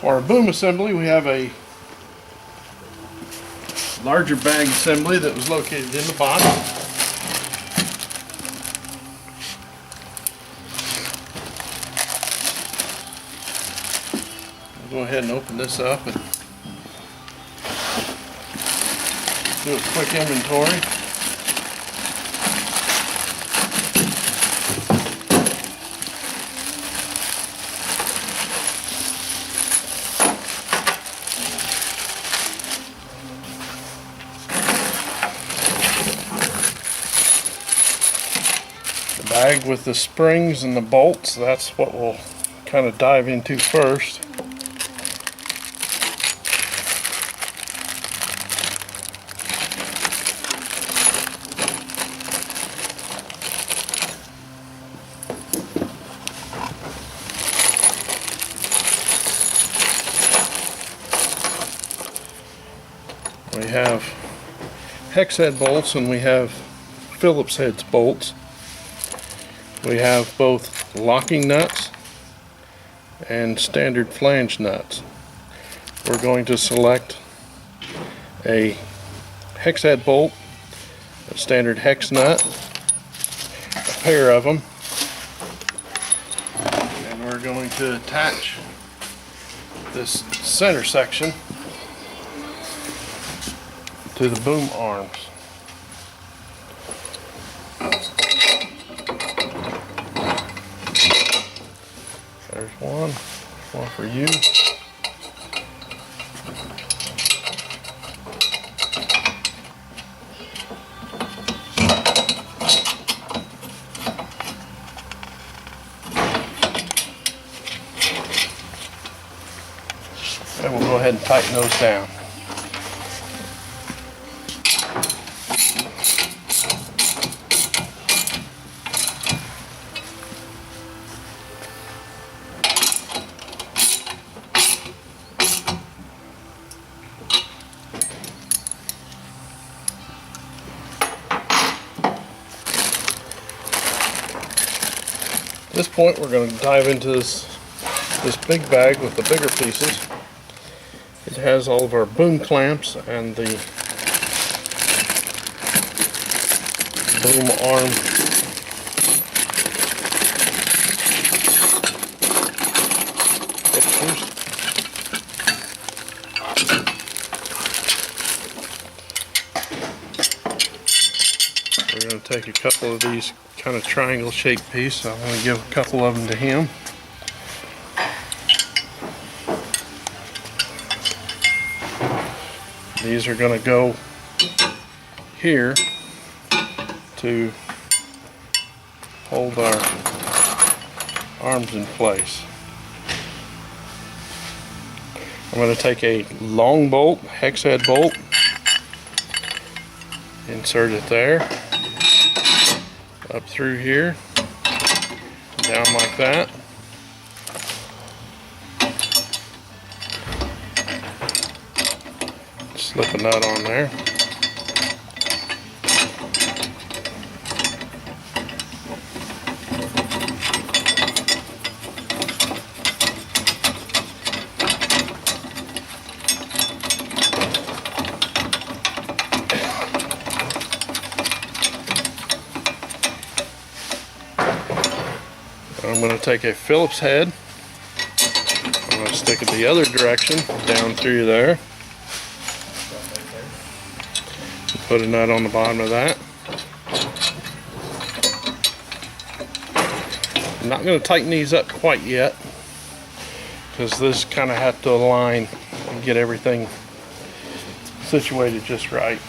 For our boom assembly, we have a larger bag assembly that was located in the bottom. I'll go ahead and open this up and do a quick inventory. Bag with the springs and the bolts, that's what we'll kind of dive into first. We have hex head bolts and we have Phillips head bolts. We have both locking nuts and standard flange nuts. We're going to select a hex head bolt, a standard hex nut, a pair of them, and we're going to attach this center section to the boom arms. There's one for you. And we'll go ahead and tighten those down. At this point, we're going to dive into this big bag with the bigger pieces. It has all of our boom clamps and the boom arm fixtures. We're going to take a couple of these kind of triangle shaped piece, so I'm going to give a couple of them to him. These are going to go here to hold our arms in place. I'm going to take a long bolt, hex head bolt, insert it there, up through here, down like that. Slip a nut on there. I'm going to take a Phillips head. I'm going to stick it the other direction, down through there. Put a nut on the bottom of that. I'm not going to tighten these up quite yet, because this kind of have to align and get everything situated just right.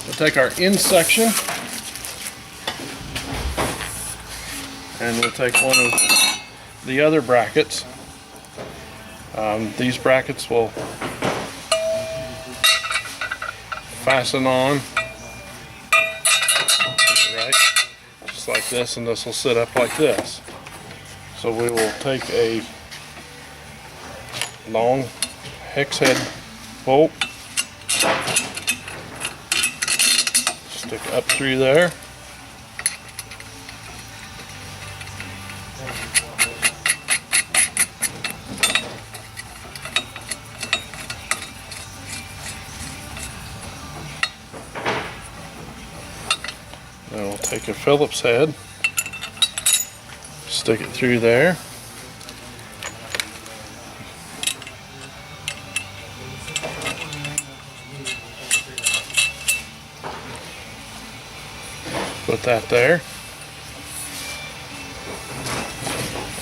We'll take our end section and we'll take one of the other brackets. These brackets will fasten on right just like this, and this will sit up like this. So we will take a long hex head bolt, stick up through there, Take a Phillips head, stick it through there. Put that there.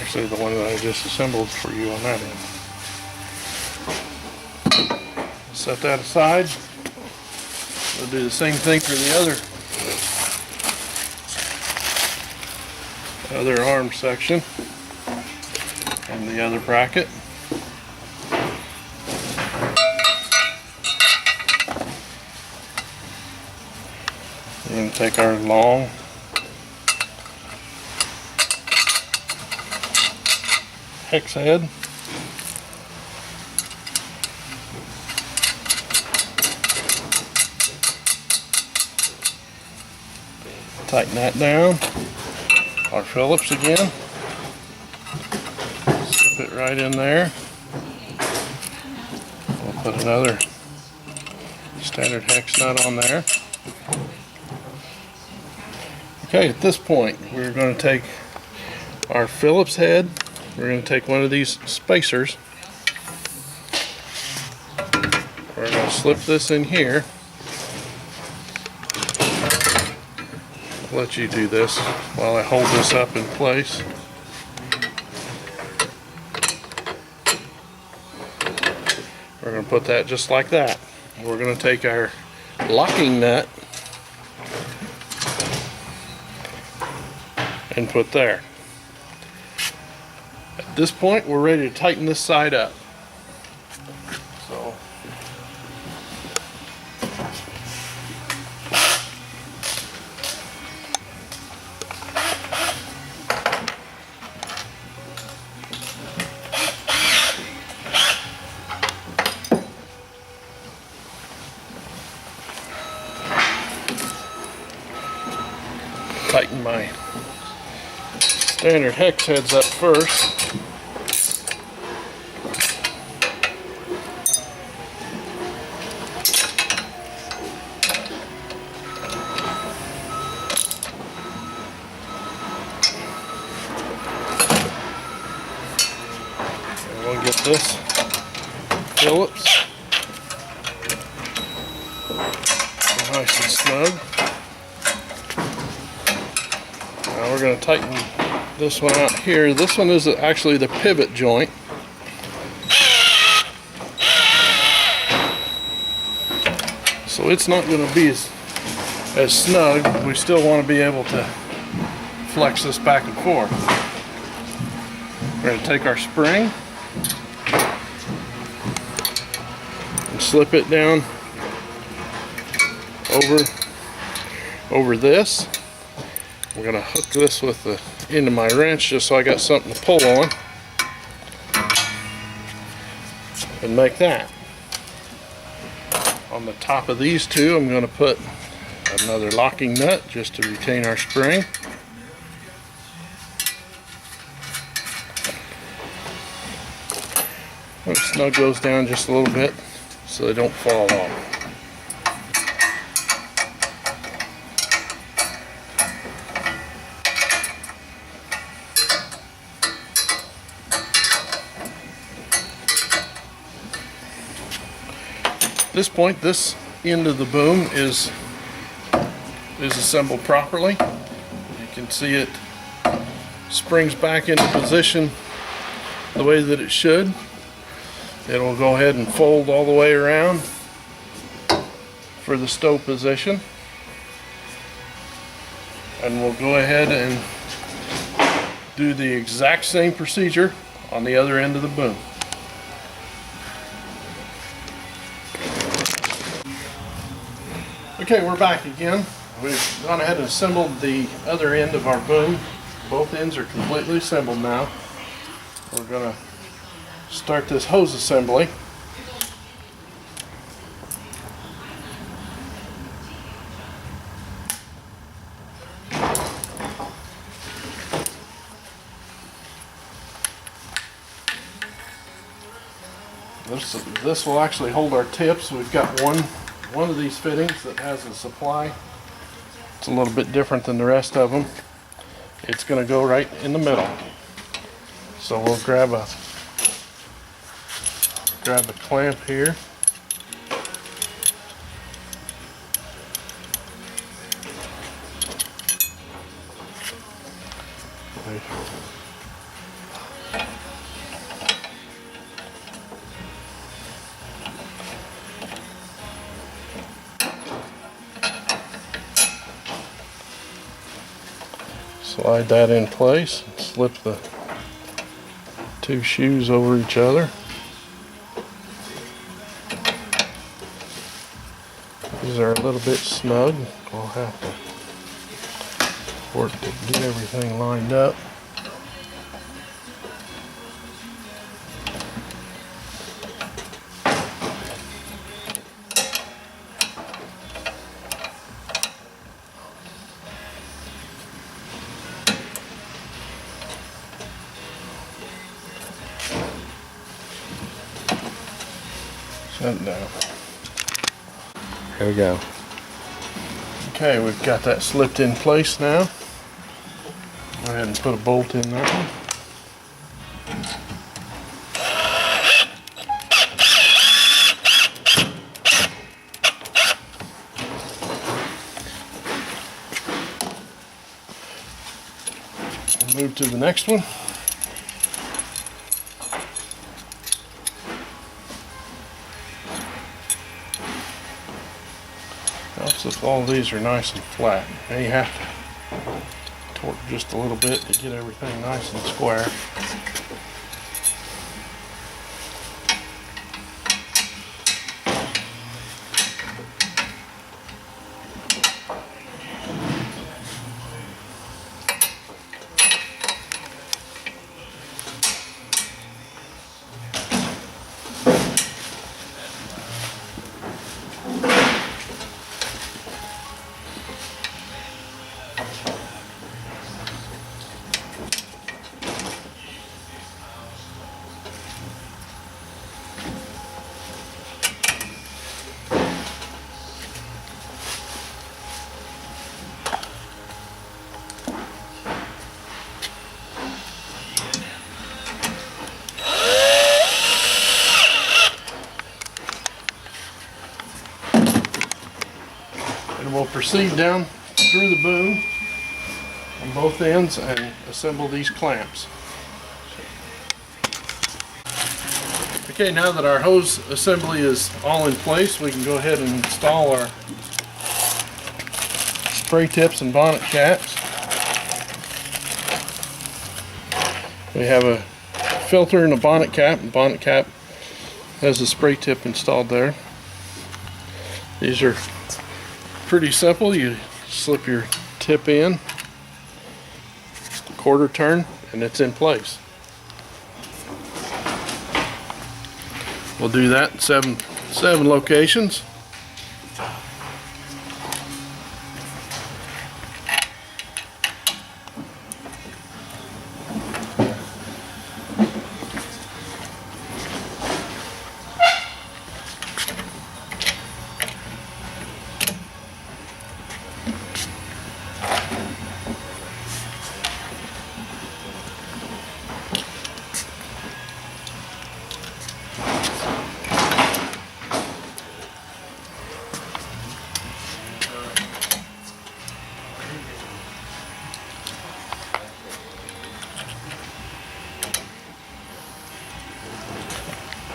Actually, the one that I just assembled for you on that end. Set that aside. We'll do the same thing for the other arm section and the other bracket. And take our long hex head, tighten that down. Our Phillips again, slip it right in there. We'll put another standard hex nut on there. Okay, at this point we're going to take our Phillips head, we're going to take one of these spacers, we're going to slip this in here. I'll let you do this while I hold this up in place. We're going to put that just like that. We're going to take our locking nut and put there. At this point, we're ready to tighten this side up. So, tighten my standard hex heads up first. And we'll get this Phillips nice and snug. Now we're going to tighten this one out here. This one is actually the pivot joint. So it's not going to be as snug. We still want to be able to flex this back and forth. We're going to take our spring and slip it down over this. We're going to hook this with the end of my wrench just so I got something to pull on and make that. On the top of these two, I'm going to put another locking nut just to retain our spring. Snug those down just a little bit so they don't fall off. At this point, this end of the boom is assembled properly. You can see it springs back into position the way that it should. It'll go ahead and fold all the way around for the stow position. And we'll go ahead and do the exact same procedure on the other end of the boom. Okay, we're back again. We've gone ahead and assembled the other end of our boom. Both ends are completely assembled now. We're going to start this hose assembly. This will actually hold our tips. We've got one of these fittings that has a supply It's a little bit different than the rest of them. It's going to go right in the middle. So we'll grab a clamp here. Slide that in place, slip the two shoes over each other. These are a little bit snug. I'll have to work to get everything lined up. Set it down. Here we go. Okay, we've got that slipped in place now. Go ahead and put a bolt in there. Move to the next one. Helps if all these are nice and flat. Now you have to torque just a little bit to get everything nice and square. And we'll proceed down through the boom on both ends and assemble these clamps. Okay, now that our hose assembly is all in place, we can go ahead and install our spray tips and bonnet caps. We have a filter and a bonnet cap. The bonnet cap has a spray tip installed there. These are pretty simple. You slip your tip in, quarter turn, and it's in place. We'll do that in seven locations.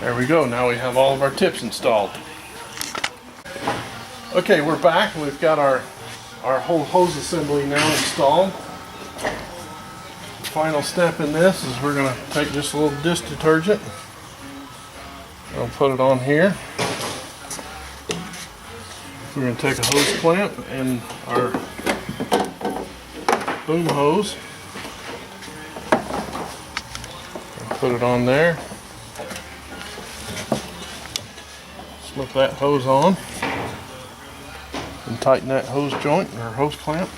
There we go. Now we have all of our tips installed. Okay, we're back. We've got our whole hose assembly now installed. The final step in this is we're going to take just a little dish detergent. I'll put it on here. We're going to take a hose clamp and our boom hose. Put it on there. Slip that hose on and tighten that hose joint or hose clamp.